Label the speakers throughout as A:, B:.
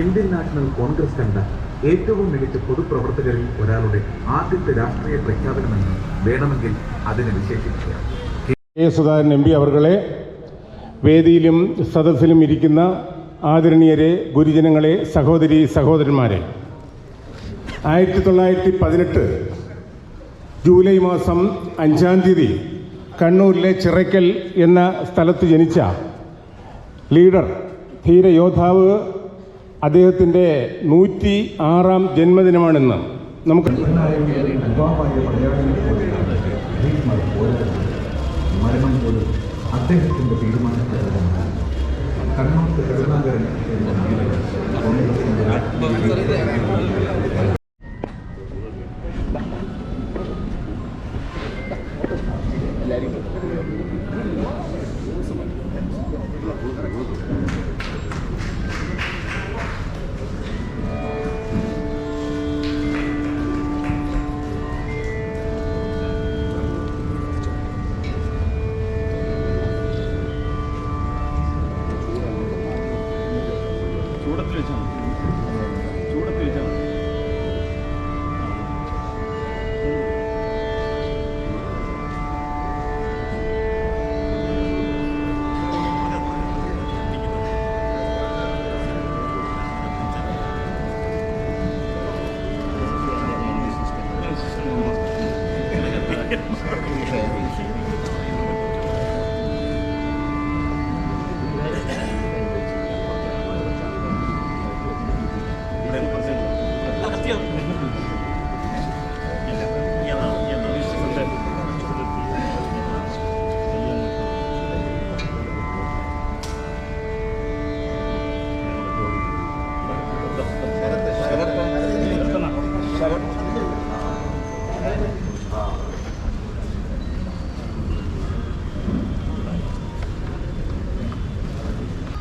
A: Indian national Congress കണ്ട ഏറ്റവും മികച്ച പൊതുപ്രവർത്തകരിൽ ഒരാളുടെ ആദ്യത്തെ രാഷ്ട്രീയ പ്രഖ്യാപനമെന്ന് വേണമെങ്കിൽ അതിനെ വിശേഷിപ്പിക്കാം.
B: കെ സുധാകരൻ എം പി അവർകളെ, വേദിയിലും സദസ്സിലും ഇരിക്കുന്ന ആദരണീയരെ, ഗുരുജനങ്ങളെ, സഹോദരി സഹോദരന്മാരെ, 1918 ജൂലൈ മാസം 5-ാം തീയതി കണ്ണൂരിലെ ചിറയ്ക്കൽ എന്ന സ്ഥലത്ത് ജനിച്ച ലീഡർ, ധീരയോദ്ധാവ്, അദ്ദേഹത്തിൻ്റെ 106-ാം ജന്മദിനമാണെന്ന് നമുക്ക്
A: മരണം പോലും അദ്ദേഹത്തിൻ്റെ തീരുമാനപ്രകാരമാണ്. Kannur Karunakaran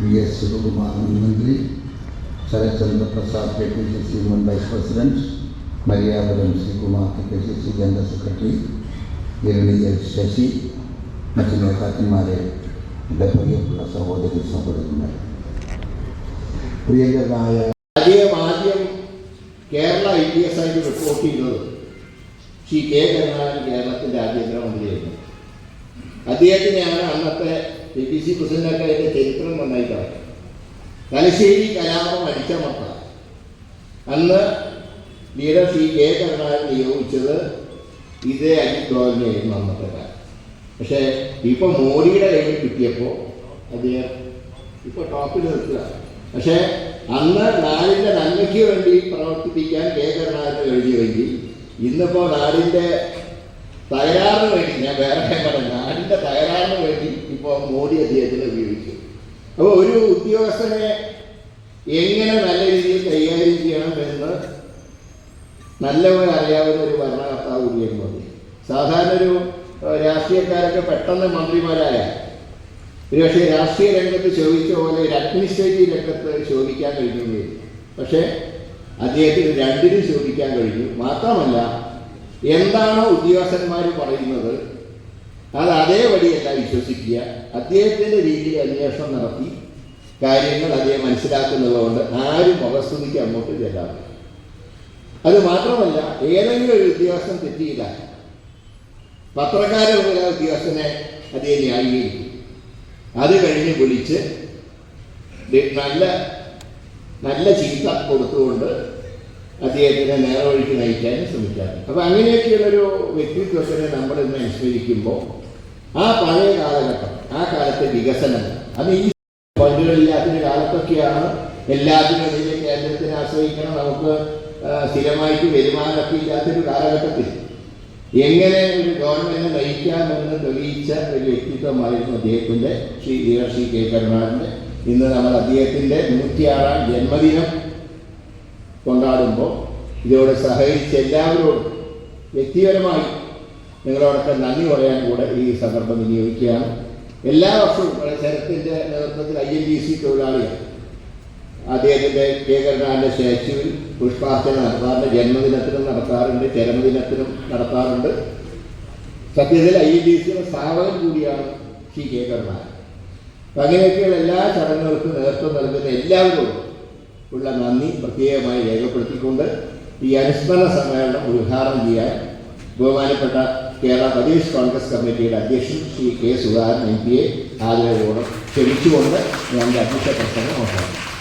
C: V.S. Surukumar Mantri, Sharat Chandra Prasad KPCC Women Vice President, Maria Varam Sri Kumar KPCC General Secretary, Irani L. Shashi, മറ്റു നേതാക്കന്മാരെ, എൻ്റെ പ്രിയപ്പെട്ട സഹോദരി സഹോദരന്മാരെ, പ്രിയങ്കരനായ ആദ്യം കേരള IPS ആയിട്ട് റിപ്പോർട്ട് ചെയ്യുന്നത് ശ്രീ കെ കരുണാകരൻ കേരളത്തിൻ്റെ ആഭ്യന്തരമന്ത്രിയായിരുന്നു. അദ്ദേഹത്തിനെയാണ് അന്നത്തെ KPCC പ്രസിഡന്റൊക്കെ അതിൻ്റെ ചരിത്രം നന്നായിട്ടാണ്. തലശ്ശേരി കലാപം അടിച്ചമർത്ത അന്ന് ലീഡർ ശ്രീ കെ കരുണാകരൻ നിയോഗിച്ചത് ഇതേ അജിത് ഡോവലിനെയായിരുന്നു അന്നത്തെ കാലം. പക്ഷേ ഇപ്പോൾ മോഡിയുടെ കയ്യിൽ കിട്ടിയപ്പോൾ അദ്ദേഹം ഇപ്പോൾ ടോപ്പിൽ നിൽക്കുക. പക്ഷേ അന്ന് നാടിൻ്റെ നന്മയ്ക്ക് വേണ്ടി പ്രവർത്തിപ്പിക്കാൻ കെ കരുണാകരന് കഴിഞ്ഞുവെങ്കിൽ ഇന്നിപ്പോൾ നാടിൻ്റെ തകരാറിന് വേണ്ടി, ഞാൻ വേറെ പറയാം, നാടിൻ്റെ തകരാറിന് വേണ്ടി ഇപ്പോൾ മോഡി അദ്ദേഹത്തിന് ഉപയോഗിച്ചു. അപ്പോൾ ഒരു ഉദ്യോഗസ്ഥനെ എങ്ങനെ നല്ല രീതിയിൽ കൈകാര്യം ചെയ്യണമെന്ന് നല്ലപോലെ അറിയാവുന്ന ഒരു ഭരണകർത്താവ് കൂടിയായിരുന്നു മതി. സാധാരണ ഒരു രാഷ്ട്രീയക്കാരൊക്കെ പെട്ടെന്ന് മന്ത്രിമാരായ, ഒരുപക്ഷെ രാഷ്ട്രീയ രംഗത്ത് ശോഭിച്ച പോലെ ഒരു അഡ്മിനിസ്ട്രേറ്റീവ് രംഗത്ത് ശോഭിക്കാൻ കഴിഞ്ഞു. പക്ഷേ അദ്ദേഹത്തിന് രണ്ടിനും ശോഭിക്കാൻ കഴിഞ്ഞു. മാത്രമല്ല, എന്താണോ ഉദ്യോഗസ്ഥന്മാർ പറയുന്നത് അത് അതേപടിയല്ല വിശ്വസിക്കുക. അദ്ദേഹത്തിൻ്റെ രീതിയിൽ അന്വേഷണം നടത്തി കാര്യങ്ങൾ അദ്ദേഹം മനസ്സിലാക്കുന്നത് കൊണ്ട് ആരും മുഖസ്തുതിക്ക് അങ്ങോട്ട് ചെല്ലാതെ. അത് മാത്രമല്ല, ഏതെങ്കിലും ഒരു ഉദ്യോഗസ്ഥൻ തെറ്റ് ചെയ്താൽ പത്രക്കാരുള്ള ഉദ്യോഗസ്ഥനെ അദ്ദേഹം ന്യായീകരിക്കും. അത് കഴിഞ്ഞ് വിളിച്ച് നല്ല ചീത്ത കൊടുത്തുകൊണ്ട് അദ്ദേഹത്തിനെ നേർവഴിക്ക് നയിക്കാനും ശ്രമിക്കാറ്. അപ്പോൾ അങ്ങനെയൊക്കെയുള്ളൊരു വ്യക്തിത്വത്തിനെ നമ്മൾ ഇന്ന് അനുസ്മരിക്കുമ്പോൾ ആ പഴയ കാലഘട്ടം, ആ കാലത്തെ വികസനം, അത് ഈ ഫണ്ടുകളില്ലാത്തൊരു കാലത്തൊക്കെയാണ് എല്ലാത്തിനും ഇതിലെ കേന്ദ്രത്തിനെ ആശ്രയിക്കണം, നമുക്ക് സ്ഥിരമായിട്ട് വരുമാനമൊക്കെ ഇല്ലാത്തൊരു കാലഘട്ടത്തിൽ എങ്ങനെ ഒരു ഗവൺമെൻറ് നയിക്കാമെന്ന് തെളിയിച്ച ഒരു വ്യക്തിത്വമായിരുന്നു അദ്ദേഹത്തിൻ്റെ ശ്രീ കെ കരുണാകരൻ്റെ. ഇന്ന് നമ്മൾ അദ്ദേഹത്തിൻ്റെ 106-ാം ജന്മദിനം കൊണ്ടാടുമ്പോൾ ഇതോടെ സഹകരിച്ച എല്ലാവരോടും വ്യക്തിപരമായി നിങ്ങളോടൊക്കെ നന്ദി പറയാൻ കൂടെ ഈ സന്ദർഭം വിനിയോഗിക്കുകയാണ്. എല്ലാ വർഷവും ശരത്തിൻ്റെ നേതൃത്വത്തിൽ INDC തൊഴിലാളികൾ അദ്ദേഹത്തിൻ്റെ കെ കരുണാകരൻ്റെ സ്റ്റാച്യുവിൽ പുഷ്പാർച്ചന നടത്താറുണ്ട്. ജന്മദിനത്തിനും നടത്താറുണ്ട്, ചരമദിനത്തിനും നടത്താറുണ്ട്. സത്യത്തിൽ INDCയുടെ സ്ഥാപകൻ കൂടിയാണ് ശ്രീ കെ കരുണാകരൻ. അപ്പം അങ്ങനെയൊക്കെയുള്ള എല്ലാ ചടങ്ങുകൾക്കും നേതൃത്വം നൽകുന്ന എല്ലാവരോടും ഉള്ള നന്ദി പ്രത്യേകമായി രേഖപ്പെടുത്തിക്കൊണ്ട് ഈ അനുസ്മരണ സമ്മേളനം ഉദ്ഘാടനം ചെയ്യാൻ ബഹുമാനപ്പെട്ട കേരള പ്രദേശ് കോൺഗ്രസ് കമ്മിറ്റിയുടെ അധ്യക്ഷൻ ശ്രീ കെ സുധാകരൻ MP ആദരവോടെ ക്ഷണിച്ചുകൊണ്ട് ഞാൻ അധ്യക്ഷ പ്രസംഗം അവസാനിപ്പിക്കും.